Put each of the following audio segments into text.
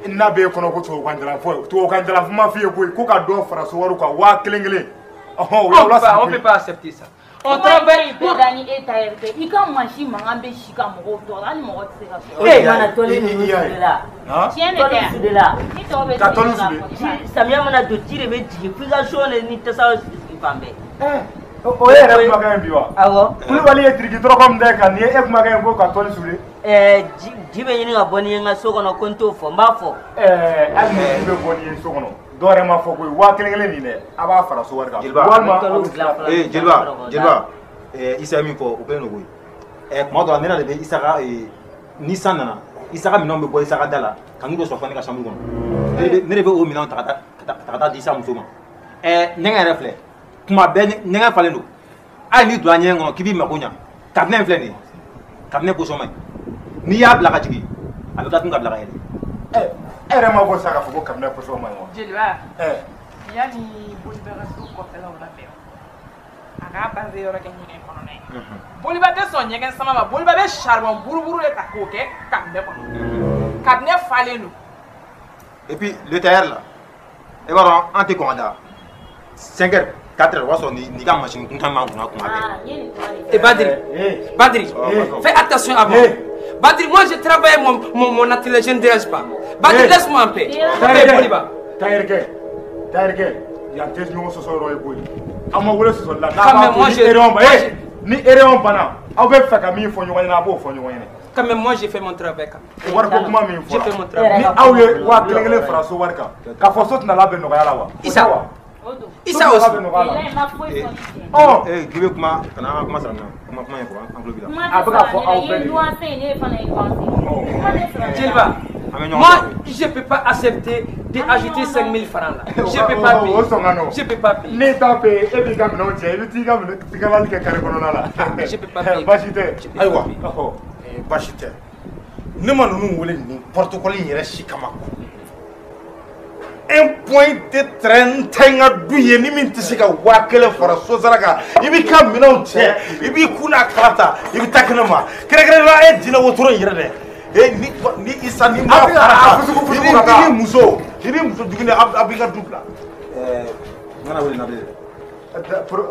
n'a bɛ kɔnɔ ko tubabu fɔ tubabu jala kuma f'i ye ko ka dɔ fara so wari kan 1000 on peut pas accepter ça. On travaille pour gagner et tailler. Il quand machine mangan be shika mo to la ni mo tse ka. Eh mana tole ni là. Tiens le là. Ni to be. Ka tole su de. Samia mana do tire be jigi figa shone ni tesa pambe. O yɛrɛ kumakan bi wa? Awɔ. Kulubali ye diriki dɔrɔn comme dɛ kan ni e kumakan ko ka tole su de. Ji be ɲini ka bɔ ni nga so kɔnɔ ko n t'o fɔ n b'a fɔ. Hali ni bɛ bɔ ni so kɔnɔ. Dɔwɛrɛ ma fɔ ko 1000 nin dɛ a b'a fara so wari kan. Jeliba Isa min fɔ o kɛlen don koyi. Kuma dɔ la ne yɛrɛ de bɛ Isaka ni san nana Isaka minɛnw bɛ bɔ Isaka da la ka n'u dɔ sɔrɔ fɔ ne ka chambre kɔnɔ. Ne de bɛ o minɛnw ta ka taa di Isa muso ma. Nɛgɛ yɛrɛ filɛ kuma bɛɛ nɛgɛ falen don. Hali n'i donna ɲɛgɛn kɔnɔ k'i b'i mako ɲa cabinet filɛ nin ye cabinet position man ɲi. N'i y'a bila ka jigin a bɛ tila ka bila ka yɛlɛ. E yɛrɛ ma bɔ sa k'a fɔ ko cabinet position man ɲi wa? Jeliba yanni Boliba ka so kɔfɛlaw labɛn a k'a bange yɔrɔ kɛ ɲɛgɛn kɔnɔna ye. Boliba tɛ sɔn ɲɛgɛn sama ma Boliba bɛ charbon buruburu de ta k'o kɛ cabinet kɔnɔ cabinet falen don. Et puis le tailleur là e b'a dɔn an tɛ kɔn ka da 5 heures 4 heures o b'a sɔrɔ n'i ka machine kuntan man kunna kuma bɛɛ. Et Badri, fais attention à moi. Badri, moi je travaille mon atelier, je ne dérange pas. Badri, laisse-moi en paix. Tailleur, yan tɛ ɲɔgɔn sɔsɔ yɔrɔ ye koyi. An ma wele sɔsɔli la. Quand même, moi je... Ni réunion banna, aw bɛ fɛ ka min fɔ ɲɔgɔn ɲɛna a b'o fɔ ɲɔgɔn ɲɛna. Quand même, moi j'ai fait mon travail. Wari ko kuma min fɔ. J'ai fait mon travail. Ni aw ye 1000 fara so wari kan, k'a fɔ so tɛna labɛn nɔgɔya la wa? Isa aussi. K'i bɛ kuma kana an ka kuma sara na kuma ye fɔ an tulo b'i la. A bɛ ka fɔ aw bɛɛ de. Jeliba, moi je peux pas accepter d'ajouter 5000 francs là. Je peux pas payer. Je peux pas payer. Ne t'a paye e b'i ka minɛnw cɛ i bɛ t'i ka tigɛlali kɛ carré kɔnɔna la. Je peux pas payer. Baasi tɛ. Ayiwa baasi tɛ ne ma ninnu wele nin protocole in yɛrɛ si kama. Un point de train tɛ n ka du ye ni min tɛ se ka 1000 fara so sara kan i b'i ka minɛnw cɛ i b'i kun n'a kala ta i bɛ taa kɛnɛ ma kɛrɛnkɛrɛnnenya e dinɛ wotoro in yɛrɛ dɛ ni Isa ni ma fara kan i ni muso jugunin a b'i ka du bila. N kana wele na bilen.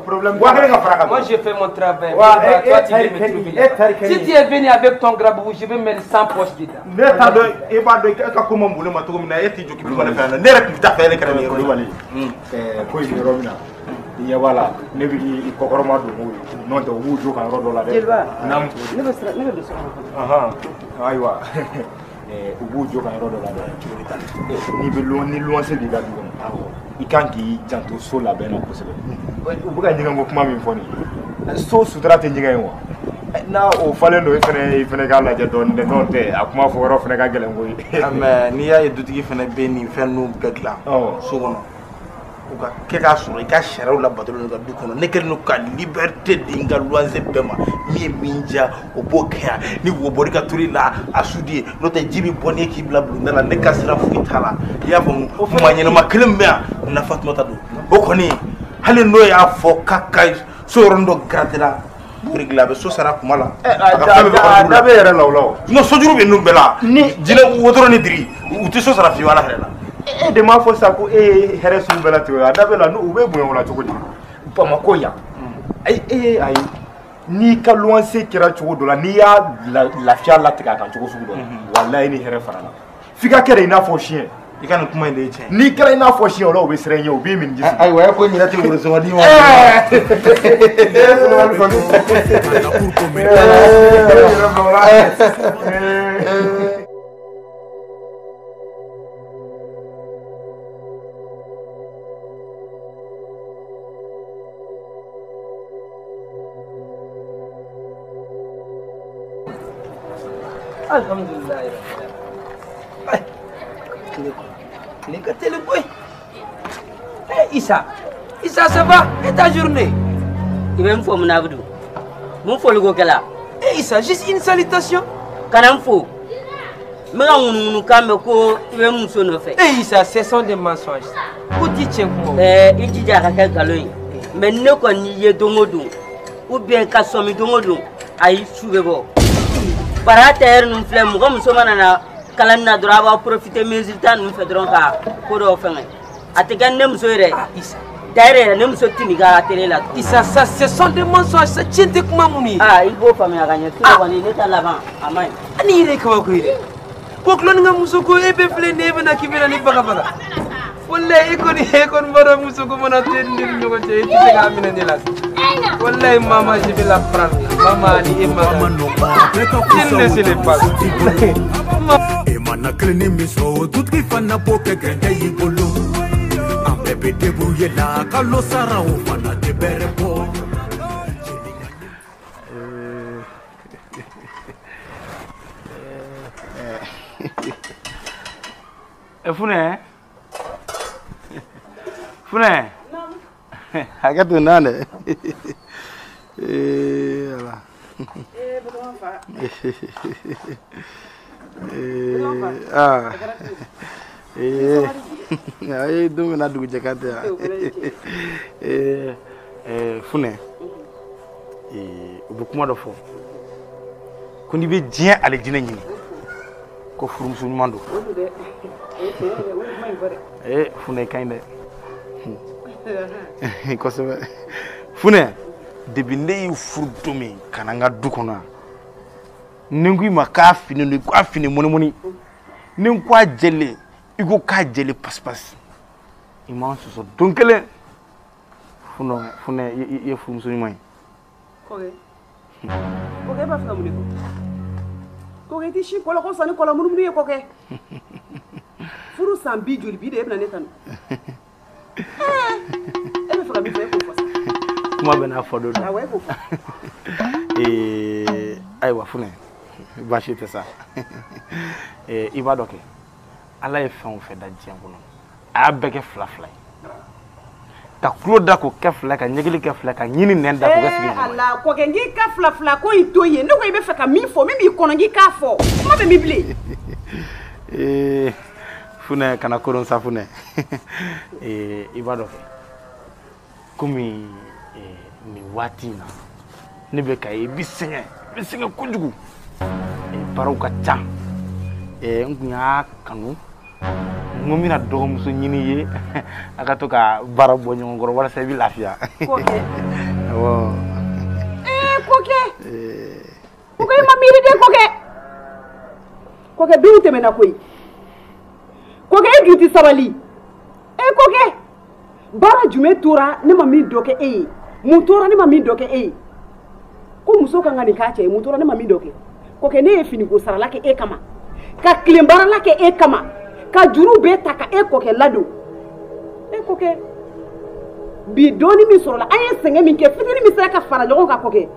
Problème quoi que fara kan. Moi j'ai fait mon travail. Toi tu viens me trouver là. Si tu es venu avec ton grabou, je vais mettre 100 poches dedans. Ne t'a dɔn e b'a dɔn e ka ko ma bolo ma cogo min na e t'i jɔ k'i bɛ kuma ne fɛ yan ne yɛrɛ tun bɛ taa fɛ ne kɛrɛ nin yɔrɔ la. Ko in yɔrɔ min na i ɲɛ b'a la ne bɛ i kɔkɔrɔma don o ye n'o tɛ u b'u jɔ ka yɔrɔ dɔ la dɛ. Jeliba ne bɛ don so kɔnɔ. Ayiwa u b'u jɔ ka yɔrɔ dɔ la dɛ. Ni luwanse b'i ka du kɔnɔ i kan k'i janto so labɛn na kosɛbɛ. U bɛ ka ɲɛgɛn ko kuma min fɔ nin ye so sutura tɛ ɲɛgɛn ye wa? N'a o falen don i fɛnɛ k'a lajɛ dɔɔnin dɛ n'o tɛ a kuma fɔ yɔrɔ fɛnɛ ka gɛlɛn koyi. Mais n'i y'a ye dutigi fɛnɛ bɛ nin fɛn ninnu bɛɛ dilan so kɔnɔ u ka kɛ k'a sɔrɔ i ka sariyaw labatoli ka du kɔnɔ ne kɛlen don ka liberté di n ka luwanse bɛɛ ma min ye min diya o b'o kɛ yan ni wo bɔr'i ka turu la a sudi ye n'o tɛ ji bɛ bɔ n'i ye k'i bila bulonda la ne ka sira foyi t'a la i y'a faamu maa ɲɛnɛma kelen min bɛ yan nafa tuma ta don o kɔni hali n'o y'a fɔ k'a ka so yɔrɔnin dɔ garadera burikila a bɛ so sara kuma la da bɛ yɛrɛ la o la o. non sojuru bɛ ninnu bɛɛ la ni jinɛ wotoro ni diri u tɛ so sara fiyewu ala hɛrɛ la. E de m'a fɔ sa ko e ye hɛrɛ sugu bɛɛ latigɛ a da bɛ la u bɛ bonya o la cogo di Bamako yan ayi n'i ka luwanse kɛra cogo dɔ la n'i y'a lafiya latigɛ a kan cogo sugu dɔ la walayi ni hɛrɛ fara la f'i ka kɛ de i n'a fɔ siyɛn i ka nin kuma in de ye tiɲɛ n'i kɛra i n'a fɔ siyɛn o la u bɛ siran i ɲɛ u b'i minɛ ji sigi. Ayiwa e ko ɲinɛ tɛ wolo sɔgɔ di ma. Alhamdulillah. Les gars, t'es le boy. Hey Issa, ça va? Et ta journée? Il va me faire mon abdou. Mon fou le gokela. Hey Issa, juste une salutation. Kanam fou. Mais on nous ko il va me sonner fait. Hey Issa, ce sont des mensonges. Où tu tiens pour moi? Il dit à quel galon. Mais ne connais dongodo. Ou bien kasomi dongodo. Aïe, souvez-vous. Par terre, nous flemme, comme sommes kalan na dɔrɔn a b'a profiter résultat ninnu fɛ dɔrɔn ka ko dɔw fɛngɛ a tɛ kɛ ne muso yɛrɛ d'ailleurs ne muso tɛ nin k'a télé la Issa, ça ce sont des mensonges ça tiɲɛ tɛ kuma mun ye il b'o faamuya ka ɲɛ sinon kɔni ne ta laban a man ɲi ani yɛrɛ kabako ye dɛ ko kuloni ka muso ko e bɛ filɛ nin e bɛna k'i bɛna ni bagabaga wallahi e kɔni b'a dɔn muso ko mana to yen ni ɲɔgɔn cɛ e tɛ se k'a minɛ ne la wallahi maman je vais la prendre maman ni e ma je ne sais pas e mana klini miso tutki fana poke kende yibolo ambe bete buye la kalo sara o fana de berpo Fune hakatu nane ala ay dum na dugu jakate Fune ubu kuma do fo ko ni be dien ale dina nyini ko furum suñu mando Fune kainde ko sebe Fune debi ne furtumi kananga dukona ningu ma ka fini ni ko fini moni nin ko jele igo ka jele paspas iman so donkele Fune ye furum suñu mai koke ba fina muniko koke ti shi kola ko sani kola munu ye koke furu sambi joli bi de ebna netanu ebe faka bi fe ko fosa kuma bena fodo ah ouais ko aywa Fune bashi pesa ibadoke ala ye fɛn o fɛ da diɲɛ kɔnɔ a y'a bɛɛ kɛ fila ka kulo da ko kɛ fila ka ɲɛgili kɛ fila ka ɲini nɛn da ko kɛ sigi ala ko kɛ ngi ka fila ko i to ye ne ko i bɛ fɛ ka min fɔ min b'i kɔnɔ ngi k'a fɔ kuma bɛ min bilen Fune kana koron sa Fune ibadoke komi ni waati na ne bɛ ka ye bi sɛgɛn kojugu baraw ka ca n kun y'a kanu n ko n bɛna dɔgɔmuso ɲini ye a ka to ka baara bɔ ɲɔgɔn kɔrɔ walasa I bɛ lafiya awɔ Koke i ma miiri de Koke binw tɛmɛna koyi Koke e ju tɛ sabali Koke baara jumɛn tora ne ma min dɔ kɛ e ye mun tora ne ma min dɔ kɛ e ye ko muso kan ka nin k'a cɛ ye mun tora ne ma min dɔ kɛ Koke ne ye finiko sarala kɛ e kama ka tilenbaarala kɛ e kama ka juru bɛɛ ta ka e Koke ladon Koke bi dɔɔni min sɔrɔla an ye sɛgɛn min kɛ fitini min sera ka fara ɲɔgɔn kan Koke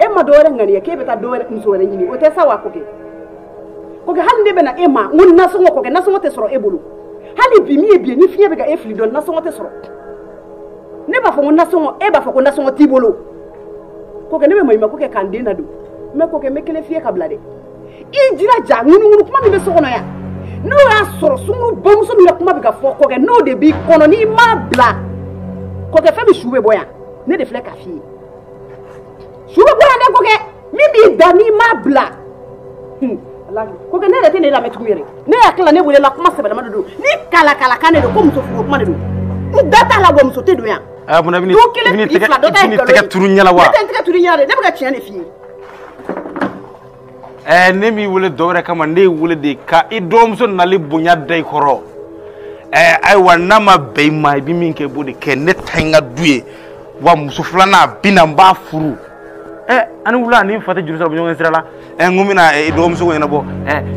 e ma dɔwɛrɛ ŋaniya k'e bɛ taa dɔwɛrɛ muso wɛrɛ ɲini o tɛ sa wa Koke hali ne bɛna e ma n ko nasɔngɔ Koke nasɔngɔ tɛ sɔrɔ e bolo hali bi min ye bi ni fiɲɛ bɛ ka e fili dɔn nasɔngɔ tɛ sɔrɔ ne b'a fɔ ko nasɔngɔ e b'a fɔ ko nasɔngɔ t'i bolo Koke ne bɛ maɲuman ko kɛ k'an den ladon mais Koke n bɛ kelen f'i ye ka bila dɛ i jiraja ŋunuŋunu kuma min bɛ so kɔnɔ yan n'o y'a sɔrɔ sunkuru bamuso min ka kuma bɛ ka fɔ Koke n'o de b'i kɔnɔ n'i m'a bila Koke fɛn min su bɛ bɔ yan ne de filɛ k'a f'i ye su bɛ bɔ yan dɛ Koke min b'i da n'i m'a bila Koke ne yɛrɛ tɛ ne lamɛn tugun yɛrɛ ne y'a tila ne welela kuma sɛbɛlama de don ni kala-kalakan de don ko muso furu kuma de don n da t'a la wa muso tɛ don yan mun bɛ ni tɛgɛ turu ɲɛ la wa ne tɛ n tɛgɛ turu ɲɛ dɛ ne bɛ ka tiɲɛ de f'i ye ne m'i wele dɔwɛrɛ kama ne y'i wele de ka I dɔgɔmuso nali bonya da I kɔrɔ ayiwa n'a ma bɛn I ma I bɛ min kɛ I b'o de kɛ ne ta n ka du ye wa muso filanan a bɛ na n b'a furu ani wula ani fa tɛ juru sɔrɔ ɲɔgɔn sira la n ko n bɛna I dɔgɔmuso ko ɲɛnabɔ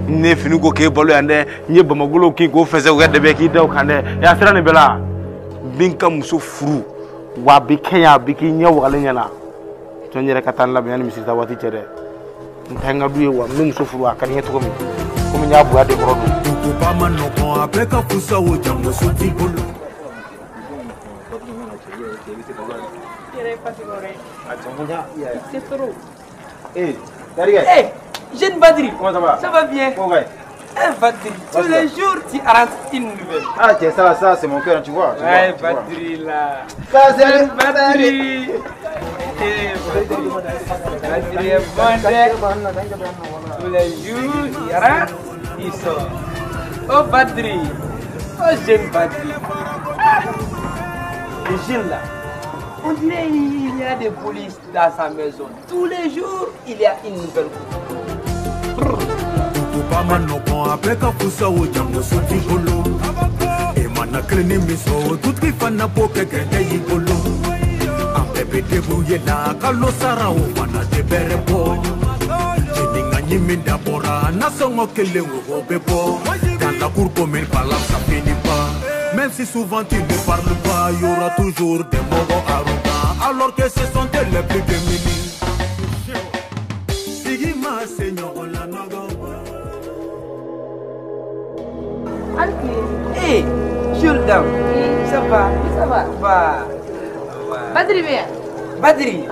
ne ye fini ko k'e balo yan dɛ n ye bamakolo k'i k'o fɛsɛ k'o kɛ dɛbɛ k'i da o kan dɛ a sera nin bɛɛ la n bɛ n ka muso furu wa a bɛ kɛ yan a bɛ k'i ɲɛ wagalen ɲɛna to n yɛrɛ ka taa n labɛn yanni misi ta waati cɛ dɛ n ta n ka du ye wa n bɛ muso furu a ka di n ye cogo min komi n y'a bonya de kɔrɔ don. Kuba ma nɔgɔn a bɛɛ ka fusa o janmuso t'i bolo. C'est trop. Jeune Badri. Comment ça va? Ça va bien. Comment va? Badri, tous les jours tu arranges une nouvelle. Ah tiens, ça c'est mon cœur, tu vois. Ouais, Badri là. Ça c'est le Badri. Badri est bon. Tous les jours tu arranges Isso. Oh Badri. Oh jeune Badri. Le jeune là. On dirait qu'il y a des polices dans sa maison. Tous les jours, il y a une nouvelle coupe. Dans la cour commune, par là, ça finit pas. Même si souvent tu ne parles pas, il y aura toujours des mots arrogants, alors que ce sont eux les plus démunis. Sigima, Seigneur, la nogo. Hé, Jordan, ça va? Ça va. Va. Badri bien. Badri,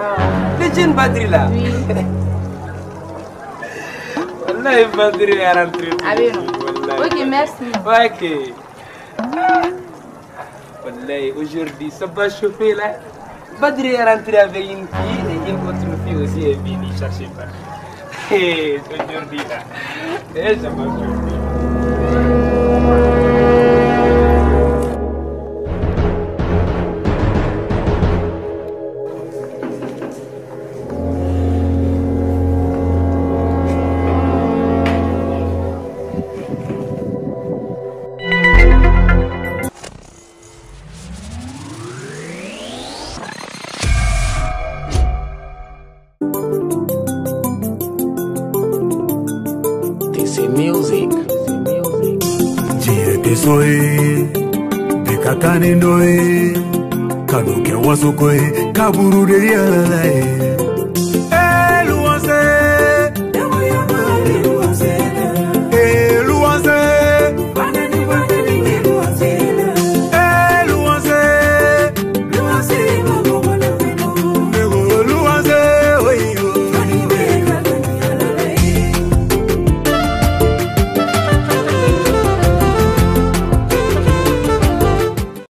le jeune Badri là. Oui. Wallahi Badri est rentré. Ah oui, non. Ok, merci. Ok. Wallahi, aujourd'hui, ça va chauffer là. Badri est rentré avec une fille et une autre fille aussi est venue chercher Badri. Hé, aujourd'hui là. Et ça va chauffer. Music. Soe, Bekakane noe, Kanuke wasokoe, Kaburu de yalae.